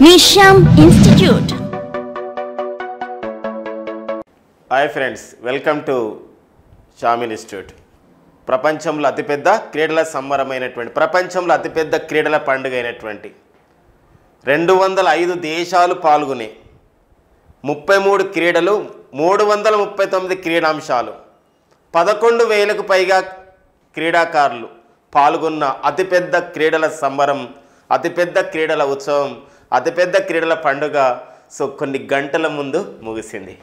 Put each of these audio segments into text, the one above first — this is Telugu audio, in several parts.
నిషామ్ institute. Hi friends, welcome to Sam institute. ప్రపంచంలో అతిపెద్ద క్రీడల సంబరమైనటువంటి, ప్రపంచంలో అతిపెద్ద క్రీడల పండుగ అయినటువంటి 205 దేశాలు పాల్గొనే 33 క్రీడలు, 339 క్రీడాంశాలు, 11,000కు పైగా క్రీడాకారులు పాల్గొన్న అతిపెద్ద క్రీడల సంబరం, అతిపెద్ద క్రీడల ఉత్సవం, అతిపెద్ద క్రీడల పండుగ కొన్ని గంటల ముందు ముగిసింది.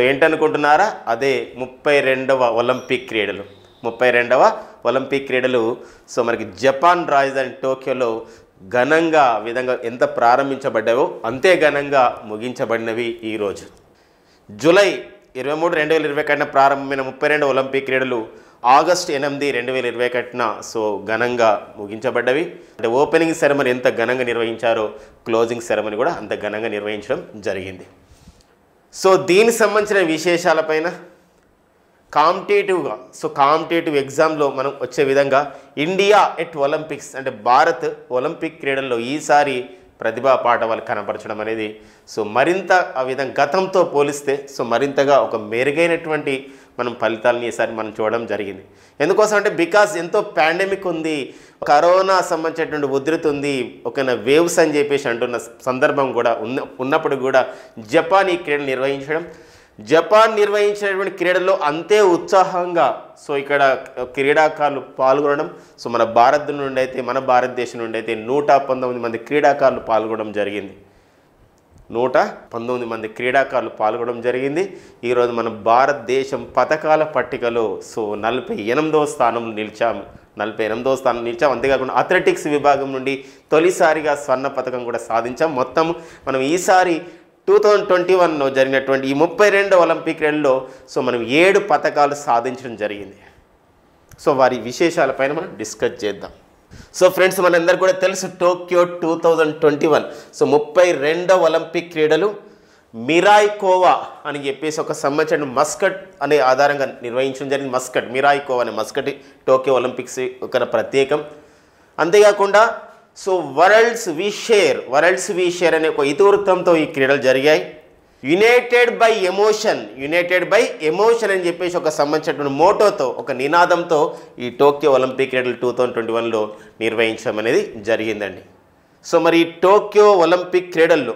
ఏంటనుకుంటున్నారా? అదే 32వ ఒలింపిక్ క్రీడలు. 32వ ఒలింపిక్ క్రీడలు మనకి జపాన్ రాజధాని టోక్యోలో ఘనంగా విధంగా ఎంత ప్రారంభించబడ్డావో అంతే ఘనంగా ముగించబడినవి ఈరోజు. జూలై 23, 2021 ప్రారంభమైన 32 ఒలింపిక్ క్రీడలు ఆగస్టు 8, 2021 ఘనంగా ముగించబడ్డవి. అంటే ఓపెనింగ్ సెరమనీ ఎంత ఘనంగా నిర్వహించారో క్లోజింగ్ సెరమనీ కూడా అంత ఘనంగా నిర్వహించడం జరిగింది. దీనికి సంబంధించిన విశేషాలపైన కాంపిటేటివ్ ఎగ్జామ్లో మనం వచ్చే విధంగా ఇండియా ఎట్ ఒలింపిక్స్ అంటే భారత్ ఒలింపిక్ క్రీడల్లో ఈసారి ప్రతిభా పాఠవాలు కనపరచడం అనేది మరింత ఆ విధంగా గతంతో పోలిస్తే మరింతగా ఒక మెరుగైనటువంటి మనం ఫలితాలని ఈసారి మనం చూడడం జరిగింది. ఎందుకోసం అంటే బికాస్ ఎంతో పాండమిక్ ఉంది, కరోనా సంబంధించినటువంటి ఉధృతి ఉంది, ఒక వేవ్స్ అని చెప్పేసి అంటున్న సందర్భం కూడా ఉన్నప్పుడు కూడా జపాన్ ఈ క్రీడలు నిర్వహించడం, జపాన్ నిర్వహించినటువంటి క్రీడల్లో అంతే ఉత్సాహంగా ఇక్కడ క్రీడాకారులు పాల్గొనడం. మన భారతదేశం నుండి అయితే 119 మంది క్రీడాకారులు పాల్గొనడం జరిగింది. 119 మంది క్రీడాకారులు పాల్గొనడం జరిగింది. ఈరోజు మన భారతదేశం పథకాల పట్టికలో 48వ స్థానంలో నిలిచాము. 48వ స్థానం నిలిచాం. అంతేకాకుండా అథ్లెటిక్స్ విభాగం నుండి తొలిసారిగా స్వర్ణ పథకం కూడా సాధించాం. మొత్తం మనం ఈసారి 2021లో జరిగినటువంటి ఈ 32 ఒలింపిక్ క్రీడల్లో మనం 7 పథకాలు సాధించడం జరిగింది. వారి విశేషాలపైన మనం డిస్కస్ చేద్దాం. ఫ్రెండ్స్, మనందరికీ కూడా తెలుసు టోక్యో 2021 32వ ఒలింపిక్ క్రీడలు మిరాయికోవా అని చెప్పేసి ఒక సంబంధించిన మస్కట్ అనే ఆధారంగా నిర్వహించడం జరిగింది. మిరాయికోవా అనే మస్కట్ టోక్యో ఒలింపిక్స్ ఒక ప్రత్యేకం. అంతేకాకుండా వరల్డ్స్ వి షేర్ అనే ఒక ఇతివృత్తంతో ఈ క్రీడలు జరిగాయి. యునైటెడ్ బై ఎమోషన్ అని చెప్పేసి ఒక సంబంధించినటువంటి మోటోతో, ఒక నినాదంతో ఈ టోక్యో ఒలింపిక్ క్రీడలు 2021లో నిర్వహించడం అనేది జరిగిందండి. మరి ఈ టోక్యో ఒలింపిక్ క్రీడల్లో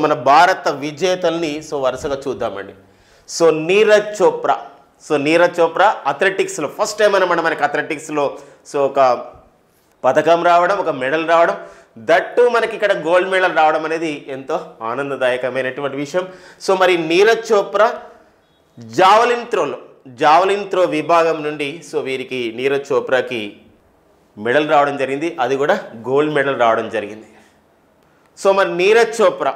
మన భారత విజేతల్ని వరుసగా చూద్దామండి. నీరజ్ చోప్రా అథ్లెటిక్స్లో ఫస్ట్ టైం అనమాట మనకి అథ్లెటిక్స్లో ఒక పథకం రావడం, ఒక మెడల్ రావడం, దట్టు మనకి ఇక్కడ గోల్డ్ మెడల్ రావడం అనేది ఎంతో ఆనందదాయకమైనటువంటి విషయం. మరి నీరజ్ చోప్రా జావలిన్ త్రో విభాగం నుండి వీరికి నీరజ్ చోప్రాకి మెడల్ రావడం జరిగింది. అది కూడా గోల్డ్ మెడల్ రావడం జరిగింది. మరి నీరజ్ చోప్రా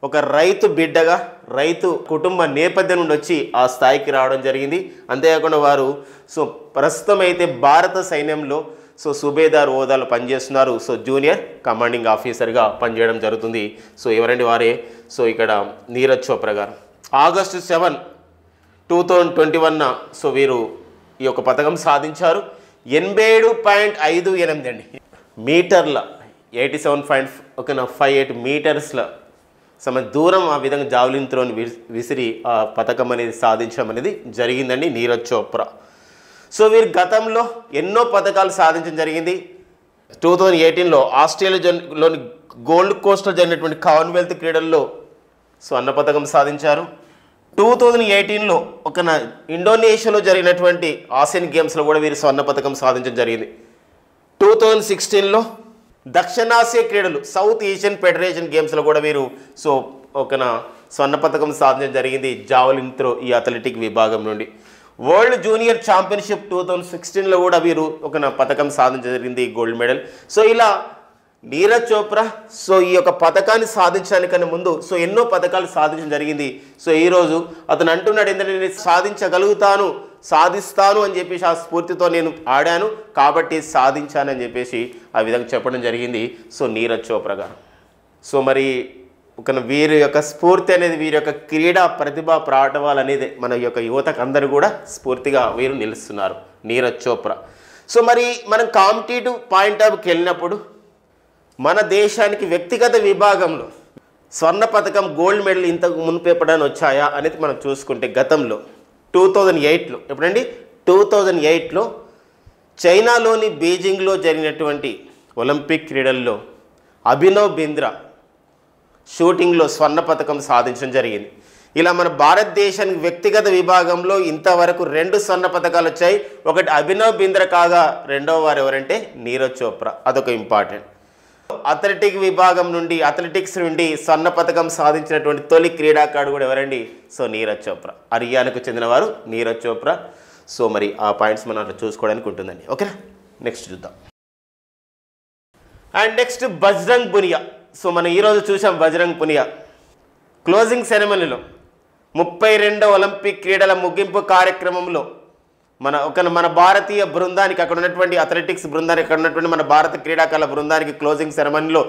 ఒక రైతు బిడ్డగా, రైతు కుటుంబ నేపథ్యం నుండి వచ్చి ఆ స్థాయికి రావడం జరిగింది. అంతేకాకుండా వారు ప్రస్తుతం అయితే భారత సైన్యంలో సుబేదార్ హోదాలో పనిచేస్తున్నారు. జూనియర్ కమాండింగ్ ఆఫీసర్గా పనిచేయడం జరుగుతుంది. ఎవరండి వారే? ఇక్కడ నీరజ్ చోప్రా గారు ఆగస్టు 7, 2021 వీరు ఈ యొక్క పథకం సాధించారు. 87.58 అండి మీటర్ల 87.58 మీటర్స్ల దూరం ఆ విధంగా జావలిన్ త్రోని విసిరి ఆ పథకం అనేది సాధించడం అనేది జరిగిందండి నీరజ్ చోప్రా. వీరు గతంలో ఎన్నో పథకాలు సాధించడం జరిగింది. 2018లో ఆస్ట్రేలియాలోని గోల్డ్ కోస్ట్లో జరిగినటువంటి కామన్వెల్త్ క్రీడల్లో స్వర్ణ పథకం సాధించారు. 2018లో ఇండోనేషియాలో జరిగినటువంటి ఆసియన్ గేమ్స్లో కూడా వీరు స్వర్ణ పథకం సాధించడం జరిగింది. 2016లో దక్షిణాసియా క్రీడలు సౌత్ ఏషియన్ ఫెడరేషన్ గేమ్స్లో కూడా వీరు స్వర్ణ పథకం సాధించడం జరిగింది జావలిన్ త్రో ఈ అథ్లెటిక్ విభాగం నుండి. వరల్డ్ జూనియర్ ఛాంపియన్షిప్ 2016లో కూడా వీరు పథకం సాధించడం జరిగింది, గోల్డ్ మెడల్. ఇలా నీరజ్ చోప్రా ఈ యొక్క పథకాన్ని సాధించడానికన్నా ముందు ఎన్నో పథకాలు సాధించడం జరిగింది. ఈరోజు అతను అంటున్నాడు ఏంటంటే, నేను సాధిస్తాను అని చెప్పేసి ఆ స్ఫూర్తితో నేను ఆడాను కాబట్టి సాధించానని చెప్పేసి ఆ విధంగా చెప్పడం జరిగింది నీరజ్ చోప్రా గారు. మరి వీరి యొక్క స్ఫూర్తి అనేది, వీరి యొక్క క్రీడా ప్రతిభా పాఠవాలు అనేది మన యొక్క యువతకు అందరూ కూడా స్ఫూర్తిగా వీరు నిలుస్తున్నారు నీరజ్ చోప్రా. మరి మనం కాంపిటేటివ్ పాయింట్ ఆఫ్కి వెళ్ళినప్పుడు మన దేశానికి వ్యక్తిగత విభాగంలో స్వర్ణ పథకం గోల్డ్ మెడల్ ఇంతకు మునుపు ఎప్పుడైనా వచ్చాయా అనేది మనం చూసుకుంటే గతంలో 2008లో ఎప్పుడండి 2008లో చైనాలోని బీజింగ్లో జరిగినటువంటి ఒలింపిక్ క్రీడల్లో అభినవ్ బింద్రా షూటింగ్లో స్వర్ణ పథకం సాధించడం జరిగింది. ఇలా మన భారతదేశానికి వ్యక్తిగత విభాగంలో ఇంతవరకు 2 స్వర్ణ పథకాలు వచ్చాయి. ఒకటి అభినవ్ బింద్రా కాగా రెండవ వారు ఎవరంటే నీరజ్ చోప్రా. అదొక ఇంపార్టెంట్. అథ్లెటిక్స్ నుండి స్వర్ణ పథకం సాధించినటువంటి తొలి క్రీడాకారుడు కూడా ఎవరండి? సో నీరజ్ చోప్రా. హర్యానాకు చెందినవారు నీరజ్ చోప్రా. సో మరి ఆ పాయింట్స్ మనం అట్లా చూసుకోవడానికి ఉంటుందండి. ఓకేనా, నెక్స్ట్ చూద్దాం. And next Bajrang Punia. So మనం ఈరోజు చూసాం బజరంగ్ పునియా క్లోజింగ్ సెరమనీలో 32వ ఒలింపిక్ క్రీడల ముగింపు కార్యక్రమంలో మన భారతీయ బృందానికి, అక్కడ ఉన్నటువంటి అథ్లెటిక్స్ బృందానికి, అక్కడ ఉన్నటువంటి మన భారత క్రీడాకారుల బృందానికి క్లోజింగ్ సెరమనీలో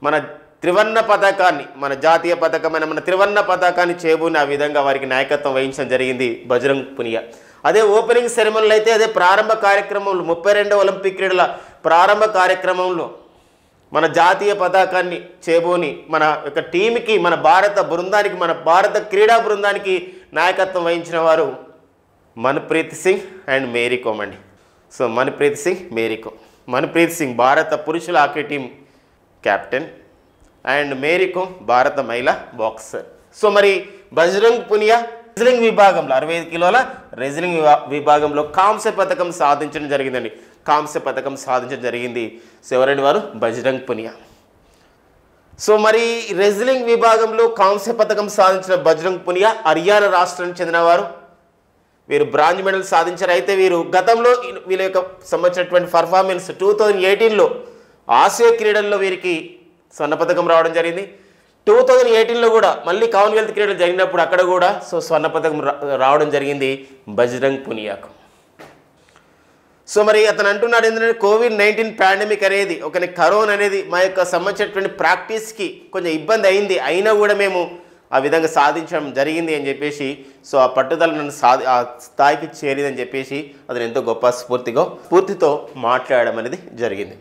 మన త్రివర్ణ పతాకాన్ని, మన జాతీయ పతాకమైన మన త్రివర్ణ పతాకాన్ని చేబూని ఆ విధంగా వారికి నాయకత్వం వహించడం జరిగింది బజరంగ్ పునియా. అదే ఓపెనింగ్ సెరమనీలో అయితే అదే ప్రారంభ కార్యక్రమంలో 32వ ఒలింపిక్ క్రీడల ప్రారంభ కార్యక్రమంలో మన జాతీయ పతాకాన్ని చేబూని మన యొక్క టీంకి, మన భారత బృందానికి, మన భారత క్రీడా బృందానికి నాయకత్వం వహించిన వారు మన్ప్రీత్ సింగ్ అండ్ మేరీ కోమ్ అండి. సో మన్ప్రీత్ సింగ్, మేరీ కోమ్. మన్ప్రీత్ సింగ్ భారత పురుషుల hockey team captain and Mary Kom భారత మహిళా బాక్సర్. సో మరి బజరంగ్ పునియా రెజ్లింగ్ విభాగంలో 65 కిలోల రెజ్లింగ్ విభాగంలో కాంస్య పథకం సాధించడం జరిగిందండి. కాంస్య పథకం సాధించడం జరిగింది. సో ఎవరండి వారు? బజరంగ్ పునియా. సో మరి రెజ్లింగ్ విభాగంలో కాంస్య పథకం సాధించిన బజరంగ్ పునియా హర్యానా రాష్ట్రానికి చెందినవారు. వీరు బ్రాంజ్ మెడల్ సాధించారు. అయితే వీరు గతంలో వీళ్ళ యొక్క సంబంధించినటువంటి పర్ఫార్మెన్స్ 2018లో ఆసియా క్రీడల్లో వీరికి స్వర్ణ పథకం రావడం జరిగింది. 2018లో కూడా మళ్ళీ కామన్వెల్త్ క్రీడలు జరిగినప్పుడు అక్కడ కూడా సో స్వర్ణ పథకం రావడం జరిగింది బజరంగ్ పునియాకు. సో మరి అతను అంటున్నాడు ఏంటంటే కోవిడ్-19 పాండమిక్ అనేది కరోనా అనేది మా యొక్క సంబంధించినటువంటి ప్రాక్టీస్కి కొంచెం ఇబ్బంది అయింది, అయినా కూడా మేము ఆ విధంగా సాధించడం జరిగింది అని చెప్పేసి, సో ఆ పట్టుదల నన్ను ఆ స్థాయికి చేరిందని చెప్పేసి అతను ఎంతో గొప్ప స్ఫూర్తితో మాట్లాడడం అనేది జరిగింది.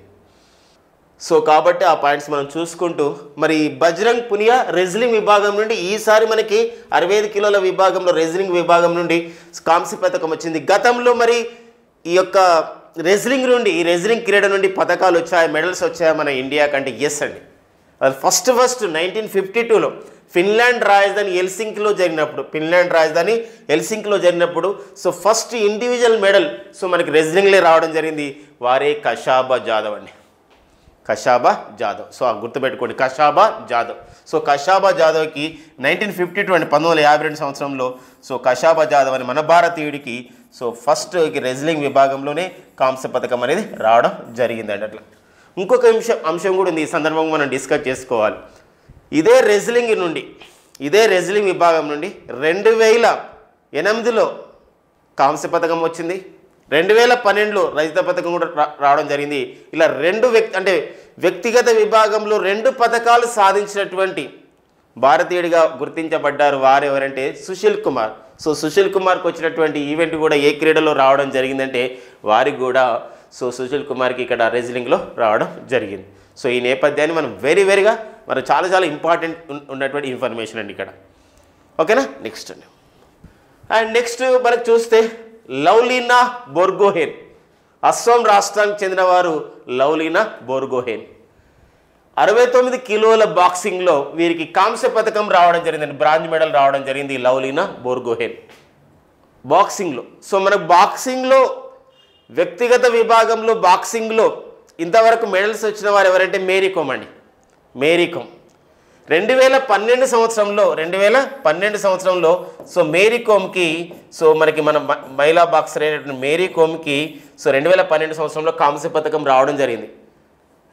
సో కాబట్టి ఆ పాయింట్స్ మనం చూసుకుంటూ మరి బజరంగ్ పునియా రెజ్లింగ్ విభాగం నుండి ఈసారి మనకి 65 కిలోల విభాగంలో రెజ్లింగ్ విభాగం నుండి కాంస్య పథకం వచ్చింది. గతంలో మరి ఈ యొక్క ఈ రెజ్లింగ్ క్రీడ నుండి పథకాలు వచ్చాయి, మెడల్స్ వచ్చాయి మన ఇండియా కంటే? ఎస్ అండి. అది ఫస్ట్ 1952లో ఫిన్లాండ్ రాజధాని హెల్సింకిలో జరిగినప్పుడు so first individual medal so మనకి రెజ్లింగ్లే రావడం జరిగింది. వారే కషాబా జాదవ్ అండి. కషాబా జాదవ్. సో గుర్తుపెట్టుకోండి, కషాబా జాదవ్. సో కషాబా జాదవ్కి 1952 అంటే 1952 సంవత్సరంలో సో కషాబా జాదవ్ అని మన భారతీయుడికి సో ఫస్ట్ రెజ్లింగ్ విభాగంలోనే కాంస్య పథకం అనేది రావడం జరిగిందండి. అట్లా ఇంకొక అంశం కూడా ఉంది, ఈ సందర్భంగా మనం డిస్కస్ చేసుకోవాలి. ఇదే రెజ్లింగ్ విభాగం నుండి 2008లో కాంస్య పథకం వచ్చింది. 2012లో రజత పథకం కూడా రావడం జరిగింది. ఇలా వ్యక్తిగత విభాగంలో 2 పథకాలు సాధించినటువంటి భారతీయుడిగా గుర్తించబడ్డారు. వారు ఎవరంటే సుశీల్ కుమార్. సో సుశీల్ కుమార్కి వచ్చినటువంటి ఈవెంట్ కూడా ఏ క్రీడలో రావడం జరిగిందంటే వారికి కూడా సో సుశీల్ కుమార్కి ఇక్కడ రెజ్లింగ్లో రావడం జరిగింది. సో ఈ నేపథ్యాన్ని మనం వెరీగా మరి చాలా ఇంపార్టెంట్ ఉన్నటువంటి ఇన్ఫర్మేషన్ అండి ఇక్కడ. ఓకేనా, నెక్స్ట్ అండి. అండ్ నెక్స్ట్ మనకు చూస్తే లవ్లీనా బోర్గోహెన్, అస్సాం రాష్ట్రానికి చెందినవారు లవ్లీనా బోర్గోహెన్. 69 కిలోల బాక్సింగ్లో వీరికి కాంస్య పథకం రావడం జరిగిందండి, బ్రాంజ్ మెడల్ రావడం జరిగింది లవ్లీనా బోర్గోహెన్ బాక్సింగ్లో. సో మనకు బాక్సింగ్లో వ్యక్తిగత విభాగంలో బాక్సింగ్లో ఇంతవరకు మెడల్స్ వచ్చిన వారు ఎవరంటే మేరీ కోమ్ అండి. మేరీ కోమ్ 2012 సంవత్సరంలో సో మేరీ కోమ్కి సో మనకి మన మహిళా బాక్సర్ అయినటువంటి మేరీ కోమ్కి సో 2012 సంవత్సరంలో కాంస్య పథకం రావడం జరిగింది.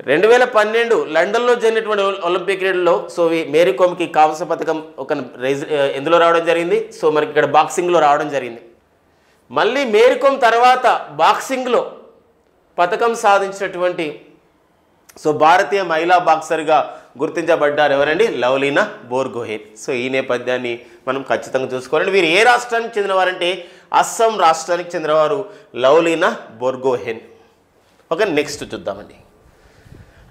2012 లండన్లో జరిగినటువంటి ఒలింపిక్ క్రీడల్లో సో మేరీ కోమ్కి కాంస్య పథకం ఎందులో రావడం జరిగింది? సో మనకి ఇక్కడ బాక్సింగ్లో రావడం జరిగింది. మళ్ళీ మేరీ కోమ్ తర్వాత బాక్సింగ్లో పథకం సాధించినటువంటి సో భారతీయ మహిళా బాక్సర్గా గుర్తించబడ్డారు ఎవరండి? లవ్లీనా బోర్గోహెన్. సో ఈ నేపథ్యాన్ని మనం ఖచ్చితంగా చూసుకోవాలండి. వీరు ఏ రాష్ట్రానికి చెందినవారంటే అస్సాం రాష్ట్రానికి చెందినవారు లవ్లీనా బోర్గోహెన్. ఓకే, నెక్స్ట్ చూద్దామండి.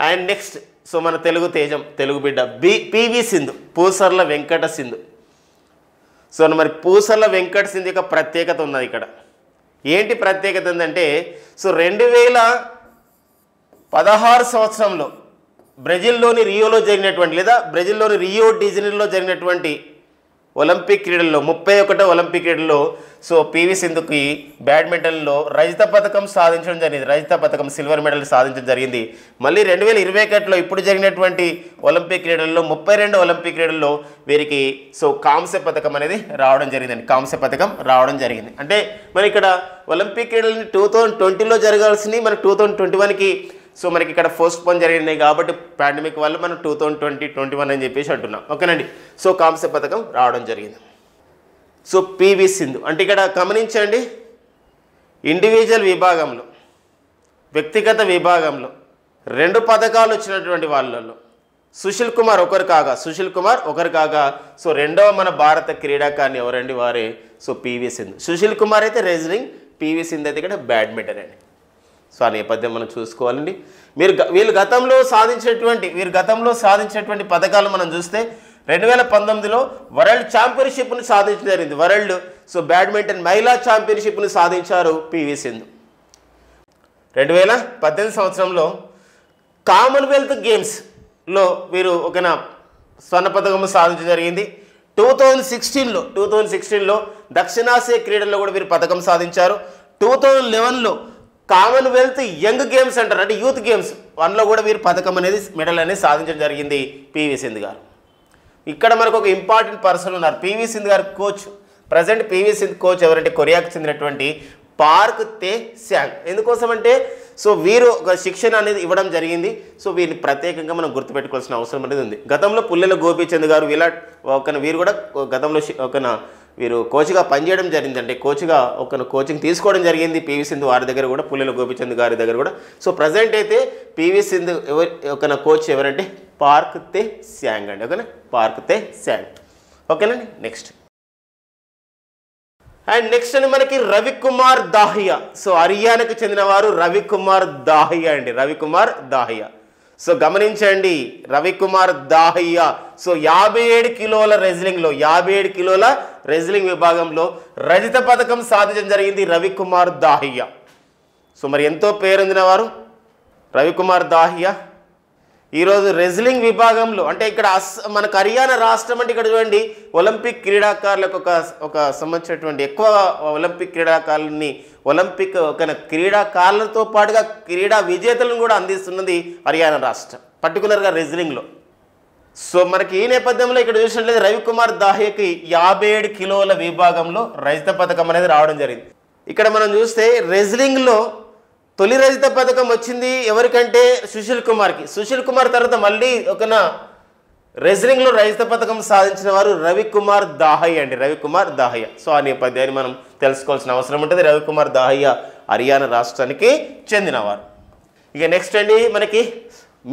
అండ్ నెక్స్ట్ సో మన తెలుగు తేజం, తెలుగు బిడ్డ పివి సింధు, పూసర్ల వెంకట సింధు. సో మరి పూసర్ల వెంకట సింధు యొక్క ప్రత్యేకత ఉన్నది ఇక్కడ. ఏంటి ప్రత్యేకత ఉందంటే, సో 2016 సంవత్సరంలో బ్రెజిల్లోని రియోలో జరిగినటువంటి లేదా బ్రెజిల్లోని రియో డిజనీరోలో జరిగినటువంటి ఒలింపిక్ క్రీడల్లో 31వ ఒలింపిక్ క్రీడల్లో సో పివి సింధుకి బ్యాడ్మింటన్లో రజత పథకం సాధించడం జరిగింది. రజత పథకం, సిల్వర్ మెడల్ సాధించడం జరిగింది. మళ్ళీ 2021లో ఇప్పుడు జరిగినటువంటి ఒలింపిక్ క్రీడల్లో 32 ఒలింపిక్ క్రీడల్లో వీరికి సో కాంస్య పథకం అనేది రావడం జరిగిందండి. కాంస్య పథకం రావడం జరిగింది. అంటే మరి ఇక్కడ ఒలింపిక్ క్రీడలని 2020లో జరగాల్సింది మన 2021కి సో మనకి ఇక్కడ పోస్ట్పోన్ జరిగినాయి కాబట్టి పాండమిక్ వల్ల మనం 2021 అని చెప్పేసి అంటున్నాం. ఓకేనండి. సో కాంస్య పథకం రావడం జరిగింది. సో పివి సింధు అంటే ఇక్కడ గమనించండి, ఇండివిజువల్ విభాగంలో, వ్యక్తిగత విభాగంలో 2 పథకాలు వచ్చినటువంటి వాళ్ళలో సుశీల్ కుమార్ ఒకరు కాగా సో రెండవ మన భారత క్రీడాకారిణి ఎవరండి? వారే సో పివి సింధు. సుశీల్ కుమార్ అయితే రెజ్లింగ్, పివి సింధు అయితే ఇక్కడ బ్యాడ్మింటన్ అండి. సో ఆ నేపథ్యం మనం చూసుకోవాలండి. వీళ్ళు గతంలో సాధించినటువంటి పథకాలు మనం చూస్తే 2019లో వరల్డ్ ఛాంపియన్షిప్ను సాధించడం జరిగింది. వరల్డ్ సో బ్యాడ్మింటన్ మహిళా ఛాంపియన్షిప్ను సాధించారు పివి సింధు. 2018 సంవత్సరంలో కామన్వెల్త్ గేమ్స్లో వీరు ఒక స్వర్ణ పథకం సాధించడం జరిగింది. 2016లో దక్షిణాసియా క్రీడల్లో కూడా వీరు పథకం సాధించారు. 2011లో కామన్వెల్త్ యంగ్ గేమ్స్ అంటారు, అంటే యూత్ గేమ్స్ 1లో కూడా వీరు పథకం అనేది మెడల్ అనేది సాధించడం జరిగింది పివి సింధు గారు. ఇక్కడ మనకు ఒక ఇంపార్టెంట్ పర్సన్ ఉన్నారు, పివి సింధు గారు coach. Present PV Sindhu coach ఎవరంటే కొరియాకు చెందినటువంటి పార్క్ తే శాంగ్. ఎందుకోసమంటే సో వీరు ఒక శిక్షణ అనేది ఇవ్వడం జరిగింది. సో వీరిని ప్రత్యేకంగా మనం గుర్తుపెట్టుకోవాల్సిన అవసరం అనేది ఉంది. గతంలో పుల్లెల గోపీచంద్ గారు వీరు కూడా గతంలో వీరు కోచ్గా పనిచేయడం జరిగింది. అంటే కోచ్గా కోచింగ్ తీసుకోవడం జరిగింది పివి సింధు వారి దగ్గర కూడా, పుల్లెల గోపీచంద్ గారి దగ్గర కూడా. సో ప్రజెంట్ అయితే పివి సింధు కోచ్ ఎవరంటే పార్క్ తే శాంగ్ అండి. ఓకేనా, పార్క్ తే శాంగ్. ఓకేనండి. నెక్స్ట్ అండి మనకి రవికుమార్ దాహియా. సో హర్యానాకు చెందినవారు రవికుమార్ దాహియా అండి, రవికుమార్ దాహియా. సో గమనించండి, రవికుమార్ దాహియా సో 57 కిలోల రెజ్లింగ్ విభాగంలో రజత పథకం సాధించడం జరిగింది రవికుమార్ దాహియా. సో మరి ఎంతో పేరొందిన వారు రవికుమార్ దాహియా. ఈరోజు రెజ్లింగ్ విభాగంలో అంటే ఇక్కడ మనకు హర్యానా రాష్ట్రం అంటే ఇక్కడ చూడండి ఒలింపిక్ క్రీడాకారులకు ఒక సంబంధించినటువంటి ఎక్కువ ఒలింపిక్ క్రీడాకారులని ఒలింపిక్ క్రీడాకారులతో పాటుగా క్రీడా విజేతలను కూడా అందిస్తున్నది హర్యానా రాష్ట్రం, పర్టికులర్గా రెజ్లింగ్లో. సో మనకి ఈ నేపథ్యంలో ఇక్కడ చూసినట్లయితే రవికుమార్ దాహియాకి 57 కిలోల విభాగంలో రజత పథకం అనేది రావడం జరిగింది. ఇక్కడ మనం చూస్తే రెజ్లింగ్లో తొలి రజత పథకం వచ్చింది ఎవరికంటే సుశీల్ కుమార్ తర్వాత మళ్ళీ రెజ్లింగ్లో రజత పథకం సాధించిన వారు రవికుమార్ దాహియా అండి, రవికుమార్ దాహియా. సో ఆ నేపథ్యాన్ని మనం తెలుసుకోవాల్సిన అవసరం ఉంటుంది. రవికుమార్ దాహియా హర్యానా రాష్ట్రానికి చెందినవారు. ఇక నెక్స్ట్ అండి మనకి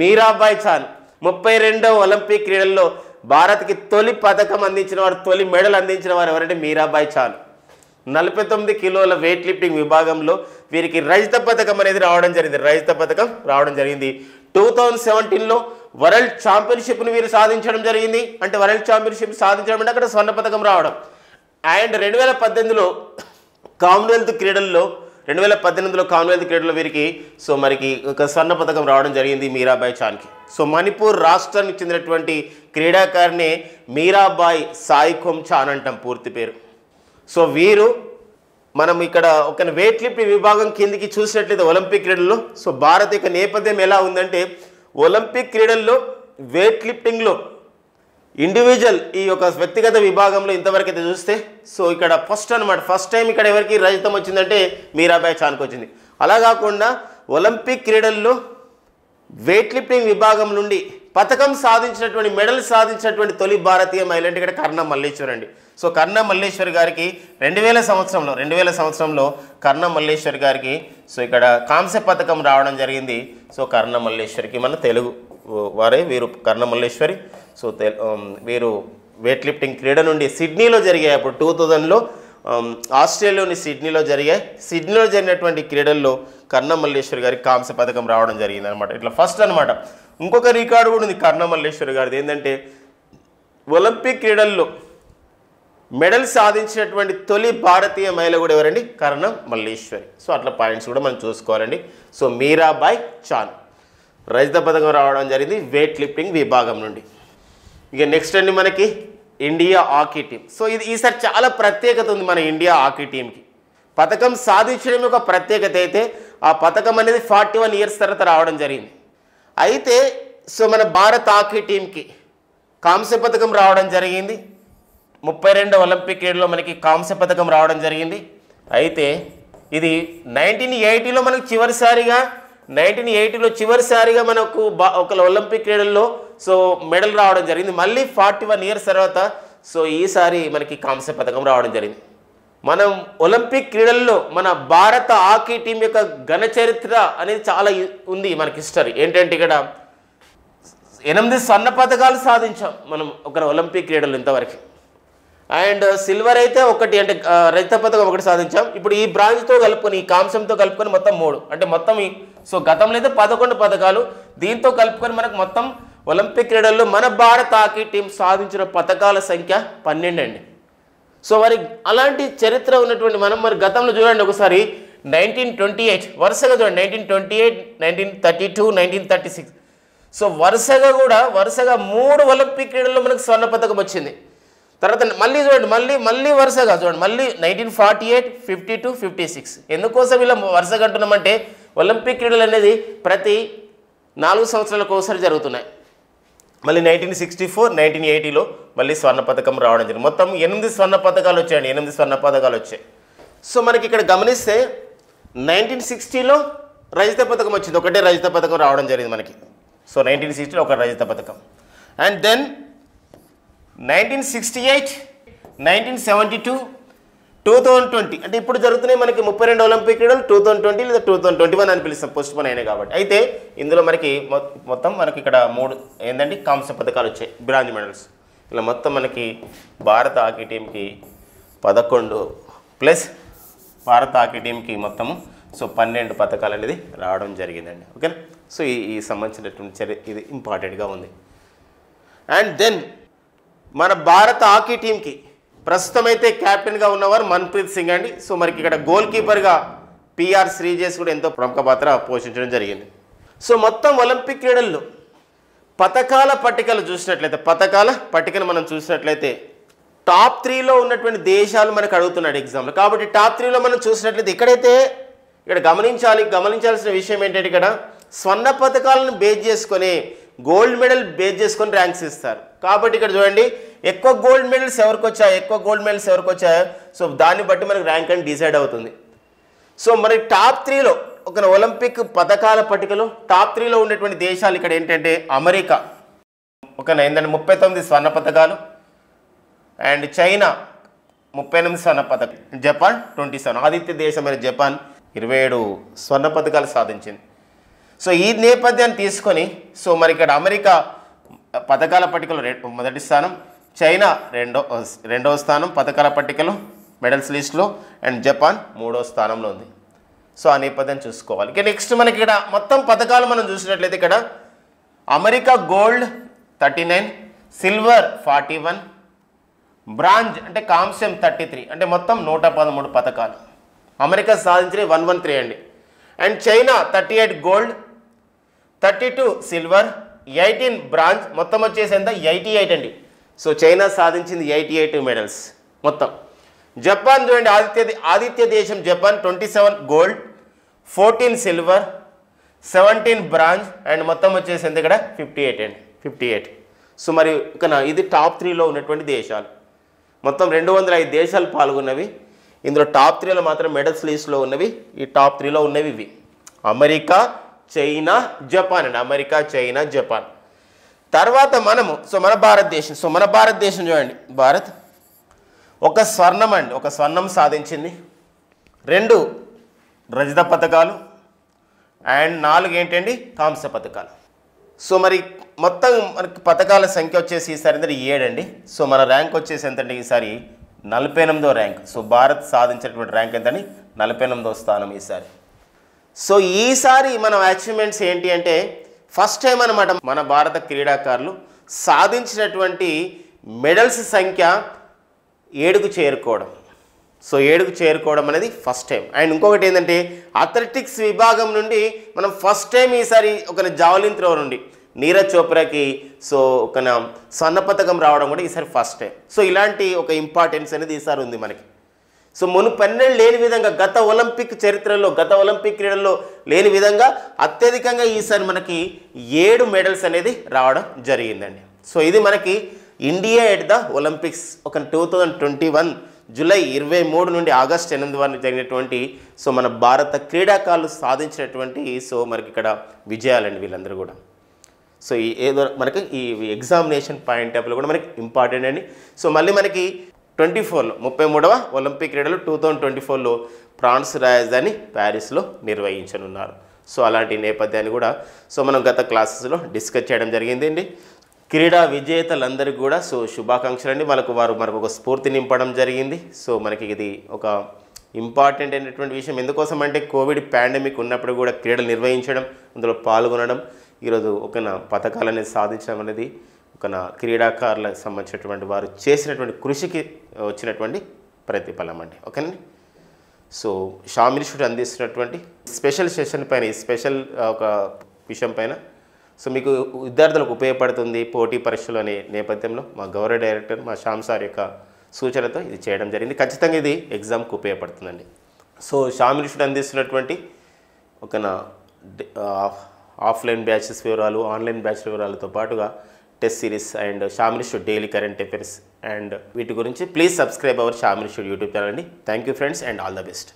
మీరాబాయ్ చాను 32వ ఒలింపిక్ క్రీడల్లో భారత్కి తొలి పథకం అందించిన వారు, తొలి మెడల్ అందించిన వారు ఎవరంటే మీరాబాయ్ చాను. 49 కిలోల వెయిట్ లిఫ్టింగ్ విభాగంలో వీరికి రజత పథకం అనేది రావడం జరిగింది. 2017లో వరల్డ్ ఛాంపియన్షిప్ని వీరు సాధించడం జరిగింది. అంటే వరల్డ్ ఛాంపియన్షిప్ సాధించడం అంటే అక్కడ స్వర్ణ పథకం రావడం. అండ్ 2018లో కామన్వెల్త్ క్రీడల్లో వీరికి సో మరికి ఒక స్వర్ణ పథకం రావడం జరిగింది మీరాబాయ్ చాన్కి. సో మణిపూర్ రాష్ట్రానికి చెందినటువంటి క్రీడాకారిణి మీరాబాయ్ సాయిఖోమ్ చాన్ అంటాం పూర్తి పేరు. సో వీరు మనం ఇక్కడ ఒక వెయిట్ లిఫ్టింగ్ విభాగం కిందికి చూసినట్లయితే ఒలింపిక్ క్రీడల్లో సో భారత్ యొక్క నేపథ్యం ఎలా ఉందంటే ఒలింపిక్ క్రీడల్లో వెయిట్ లిఫ్టింగ్లో ఇండివిజువల్ ఈ యొక్క వ్యక్తిగత విభాగంలో ఇంతవరకు అయితే చూస్తే సో ఇక్కడ ఫస్ట్ టైం ఇక్కడ ఎవరికి రజతం వచ్చిందంటే మీరాబాయ్ చాన్కి వచ్చింది. అలా కాకుండా ఒలింపిక్ క్రీడల్లో వెయిట్ లిఫ్టింగ్ విభాగం నుండి పథకం సాధించినటువంటి మెడల్ సాధించినటువంటి తొలి భారతీయ మహిళ అంటే ఇక్కడ కర్ణ మల్లేశ్వర్ అండి. సో కర్ణ మల్లేశ్వర్ గారికి 2000 సంవత్సరంలో కర్ణ మల్లేశ్వర్ గారికి సో ఇక్కడ కాంస్య పథకం రావడం జరిగింది. సో కర్ణ మల్లేశ్వరికి మన తెలుగు వారే వీరు కర్ణ మల్లేశ్వరి. సో వీరు వెయిట్ లిఫ్టింగ్ క్రీడ నుండి సిడ్నీలో జరిగాయి. అప్పుడు 2000లో ఆస్ట్రేలియాలోని సిడ్నీలో జరిగినటువంటి క్రీడల్లో కర్ణం మల్లేశ్వరి గారికి కాంస్య పథకం రావడం జరిగింది అనమాట. ఇట్లా ఫస్ట్ అనమాట. ఇంకొక రికార్డు కూడా ఉంది కర్ణం మల్లేశ్వరి గారిది. ఏంటంటే ఒలింపిక్ క్రీడల్లో మెడల్ సాధించినటువంటి తొలి భారతీయ మహిళ కూడా ఎవరండి? కర్ణం మల్లేశ్వరి. సో అట్లా పాయింట్స్ కూడా మనం చూసుకోవాలండి. సో మీరాబాయ్ చాన్ రజత పథకం రావడం జరిగింది వెయిట్ లిఫ్టింగ్ విభాగం నుండి. ఇక నెక్స్ట్ అండి మనకి ఇండియా హాకీ టీం. సో ఇది ఈసారి చాలా ప్రత్యేకత ఉంది మన ఇండియా హాకీ టీంకి. పథకం సాధించడం ఒక ప్రత్యేకత అయితే ఆ పథకం అనేది 41 ఇయర్స్ తర్వాత రావడం జరిగింది. అయితే సో మన భారత హాకీ టీంకి కాంస్య పథకం రావడం జరిగింది. 32 ఒలింపిక్ క్రీడలో మనకి కాంస్య పథకం రావడం జరిగింది. అయితే ఇది 1980లో మనకు చివరిసారిగా 1980లో చివరిసారిగా మనకు ఒక ఒలింపిక్ క్రీడల్లో సో మెడల్ రావడం జరిగింది. మళ్ళీ 41 ఇయర్స్ తర్వాత సో ఈసారి మనకి కాంస్య పథకం రావడం జరిగింది. మనం ఒలింపిక్ క్రీడల్లో మన భారత హాకీ టీం యొక్క ఘన చరిత్ర అనేది చాలా ఉంది మనకి హిస్టరీ. ఏంటంటే ఇక్కడ 8 స్వర్ణ పథకాలు సాధించాం మనం ఒక ఒలింపిక్ క్రీడలు ఇంతవరకు. అండ్ సిల్వర్ అయితే ఒకటి, అంటే రజత పథకం ఒకటి సాధించాం. ఇప్పుడు ఈ బ్రాంజ్తో కలుపుకొని ఈ కాంస్యంతో కలుపుకొని మొత్తం 3, అంటే మొత్తం సో గతంలో అయితే 11 పథకాలు, దీంతో కలుపుకొని మనకు మొత్తం ఒలింపిక్ క్రీడల్లో మన భారత హాకీ టీం సాధించిన పథకాల సంఖ్య 12 అండి. సో మరి అలాంటి చరిత్ర ఉన్నటువంటి మనం మరి గతంలో చూడండి ఒకసారి 1928 వరుసగా చూడండి, 1928, 1932, 1936. సో వరుసగా 3 ఒలింపిక్ క్రీడల్లో మనకు స్వర్ణ పథకం వచ్చింది. తర్వాత మళ్ళీ చూడండి మళ్ళీ వరుసగా చూడండి, మళ్ళీ 1948, 52, 56. ఎందుకోసం ఇలా వరుసగా అంటున్నామంటే ఒలింపిక్ క్రీడలు అనేది ప్రతి 4 సంవత్సరాలకు ఒకసారి జరుగుతున్నాయి. మళ్ళీ 1964, 1980లో మళ్ళీ స్వర్ణ పథకం రావడం జరిగింది. మొత్తం 8 స్వర్ణ పథకాలు వచ్చాయండి, 8 స్వర్ణ పథకాలు వచ్చాయి. సో మనకి ఇక్కడ గమనిస్తే 1960లో రజత పథకం వచ్చింది, ఒకటే రజత పథకం రావడం జరిగింది మనకి. సో 1960లో ఒక రజత పథకం. అండ్ దెన్ 1968, 1972, 2020, అంటే ఇప్పుడు జరుగుతున్నాయి మనకి 32 ఒలింపిక్ క్రీడలు 2020 లేదా 2021 అని పిలుస్తాం, పోస్ట్ పోన్ అయినాయి కాబట్టి. అయితే ఇందులో మనకి మొత్తం మనకి ఇక్కడ 3 ఏంటంటే కాంస్య పథకాలు వచ్చాయి, బ్రాంజ్ మెడల్స్. ఇలా మొత్తం మనకి భారత హాకీ టీంకి 11 ప్లస్ భారత హాకీ టీంకి మొత్తము సో 12 పథకాలు అనేది రావడం జరిగిందండి. ఓకేనా? సో ఈ సంబంధించినటువంటి ఇది ఇంపార్టెంట్గా ఉంది. అండ్ దెన్ మన భారత హాకీ టీంకి ప్రస్తుతం అయితే క్యాప్టెన్గా ఉన్నవారు మన్ప్రీత్ సింగ్ అండి. సో మనకి ఇక్కడ గోల్ కీపర్గా పిఆర్ శ్రీజేష్ కూడా ఎంతో ప్రముఖ పాత్ర పోషించడం జరిగింది. సో మొత్తం ఒలింపిక్ క్రీడల్లో పథకాల పట్టికలు చూసినట్లయితే, పథకాల పట్టికను మనం చూసినట్లయితే టాప్ 3లో ఉన్నటువంటి దేశాలు మనకు అడుగుతున్నాడు ఎగ్జామ్లో. కాబట్టి టాప్ 3లో మనం చూసినట్లయితే ఇక్కడ గమనించాల్సిన విషయం ఏంటంటే ఇక్కడ స్వర్ణ పథకాలను బేస్ చేసుకొని గోల్డ్ మెడల్ బేస్ చేసుకొని ర్యాంక్స్ ఇస్తారు. కాబట్టి ఇక్కడ చూడండి ఎక్కువ గోల్డ్ మెడల్స్ ఎవరికి వచ్చాయో సో దాన్ని బట్టి మనకు ర్యాంక్ అని డిసైడ్ అవుతుంది. సో మరి టాప్ 3లో ఒక ఒలింపిక్ పథకాల పట్టికలో టాప్ 3లో ఉన్నటువంటి దేశాలు ఇక్కడ ఏంటంటే అమెరికా ఏంటంటే 39 స్వర్ణ పథకాలు, అండ్ చైనా 38 స్వర్ణ పథకం, జపాన్ 27, ఆదిత్య దేశమైన జపాన్ 27 స్వర్ణ పథకాలు సాధించింది. సో ఈ నేపథ్యాన్ని తీసుకొని సో మరి ఇక్కడ అమెరికా పథకాల పట్టికలో మొదటి స్థానం, చైనా రెండవ స్థానం పథకాల పట్టికలో మెడల్స్ లిస్ట్లో, అండ్ జపాన్ 3వ స్థానంలో ఉంది. సో ఆ నేపథ్యాన్ని చూసుకోవాలి. ఇక నెక్స్ట్ మనకి ఇక్కడ మొత్తం పథకాలు మనం చూసినట్లయితే ఇక్కడ అమెరికా గోల్డ్ 39, సిల్వర్ 41, బ్రాంజ్ అంటే కాంస్యం 33, అంటే మొత్తం 113 పథకాలు అమెరికా సాధించిన 113 అండి. And China 38 gold, 32 silver, 18 bronze, మొత్తం వచ్చేసి ఎంత 88 అండి. సో చైనా సాధించింది 88 మెడల్స్ మొత్తం. జపాన్ చూడండి, ఆదిత్య దేశం Japan 27 gold, 14 silver, 17 bronze, and మొత్తం వచ్చేసి ఎంత ఇక్కడ 58 అండి, 58. సో మరి ఇది టాప్ 3లో ఉన్నటువంటి దేశాలు. మొత్తం 205 దేశాలు పాల్గొన్నవి. ఇందులో టాప్ 3లో మాత్రం మెడల్స్ లిస్ట్లో ఉన్నవి ఈ టాప్ 3లో ఉన్నవి ఇవి అమెరికా, చైనా, జపాన్ అండి. America, China, Japan. తర్వాత మనము మన భారతదేశం చూడండి, భారత్ ఒక స్వర్ణం సాధించింది, 2 రజత పథకాలు, అండ్ 4 ఏంటండి కాంస్య పథకాలు. సో మరి మొత్తం మనకి పథకాల సంఖ్య వచ్చేసి ఈసారి 7 అండి. సో మన ర్యాంక్ వచ్చేసి ఎంతండి ఈసారి 48వ ర్యాంక్. సో భారత్ సాధించినటువంటి ర్యాంక్ ఎంతని 48వ స్థానం ఈసారి. సో ఈసారి మన అచీవ్మెంట్స్ ఏంటి అంటే ఫస్ట్ టైం అనమాట మన భారత క్రీడాకారులు సాధించినటువంటి మెడల్స్ సంఖ్య 7కు చేరుకోవడం. సో 7కు చేరుకోవడం అనేది ఫస్ట్ టైం. అండ్ ఇంకొకటి ఏంటంటే అథ్లెటిక్స్ విభాగం నుండి మనం ఫస్ట్ టైం ఈసారి ఒక జావలిన్ త్రో నుండి నీరజ్ చోప్రాకి సో ఒక స్వర్ణ పథకం రావడం కూడా ఈసారి ఫస్ట్ టైం. సో ఇలాంటి ఒక ఇంపార్టెన్స్ అనేది ఈసారి ఉంది మనకి. సో మునుపెన్నడూ లేని విధంగా గత ఒలింపిక్ చరిత్రలో గత ఒలింపిక్ క్రీడల్లో లేని విధంగా అత్యధికంగా ఈసారి మనకి 7 మెడల్స్ అనేది రావడం జరిగిందండి. సో ఇది మనకి ఇండియా ఎట్ ద ఒలింపిక్స్ ఒక 2021 జూలై 23 నుండి ఆగస్టు 8 వరకు జరిగినటువంటి సో మన భారత క్రీడాకారులు సాధించినటువంటి సో మనకి ఇక్కడ విజయాలండి వీళ్ళందరూ కూడా. సో ఈ ఏదో మనకి ఈ ఎగ్జామినేషన్ పాయింట్ ఆఫ్లో కూడా మనకి ఇంపార్టెంట్ అండి. సో మళ్ళీ మనకి 24లో 33వ ఒలింపిక్ క్రీడలు 2024లో ఫ్రాన్స్ రాజధాని ప్యారిస్లో నిర్వహించనున్నారు. సో అలాంటి నేపథ్యాన్ని కూడా సో మనం గత క్లాసెస్లో డిస్కస్ చేయడం జరిగిందండి. క్రీడా విజేతలందరికీ కూడా సో శుభాకాంక్షలు అండి. మనకు ఒక స్ఫూర్తి నింపడం జరిగింది. సో మనకి ఇది ఒక ఇంపార్టెంట్ అయినటువంటి విషయం. ఎందుకోసం అంటే కోవిడ్ పాండమిక్ ఉన్నప్పుడు కూడా క్రీడలు నిర్వహించడం, అందులో పాల్గొనడం, ఈరోజు ఒక పథకాలు అనేది సాధించడం అనేది ఒక క్రీడాకారులకు సంబంధించినటువంటి వారు చేసినటువంటి కృషికి వచ్చినటువంటి ప్రతిఫలం అండి. ఓకేనండి. సో షామ్ ఇన్స్టిట్యూట్ అందిస్తున్నటువంటి స్పెషల్ సెషన్ పైన ఈ స్పెషల్ ఒక విషయం పైన సో మీకు విద్యార్థులకు ఉపయోగపడుతుంది పోటీ పరీక్షలు అనే నేపథ్యంలో మా గౌరవ డైరెక్టర్ మా శ్యామ్ సార్ యొక్క సూచనతో ఇది చేయడం జరిగింది. ఖచ్చితంగా ఇది ఎగ్జామ్కి ఉపయోగపడుతుందండి. సో షామ్ ఇన్స్టిట్యూట్ అందిస్తున్నటువంటి ఒక ఆఫ్లైన్ బ్యాచెస్ వివరాలు, ఆన్లైన్ బ్యాచ్ వివరాలతో పాటుగా test series and Shaam institute daily current affairs and వీటి గురించి please subscribe our Shaam institute YouTube channel అండి. Thank you friends and all the best.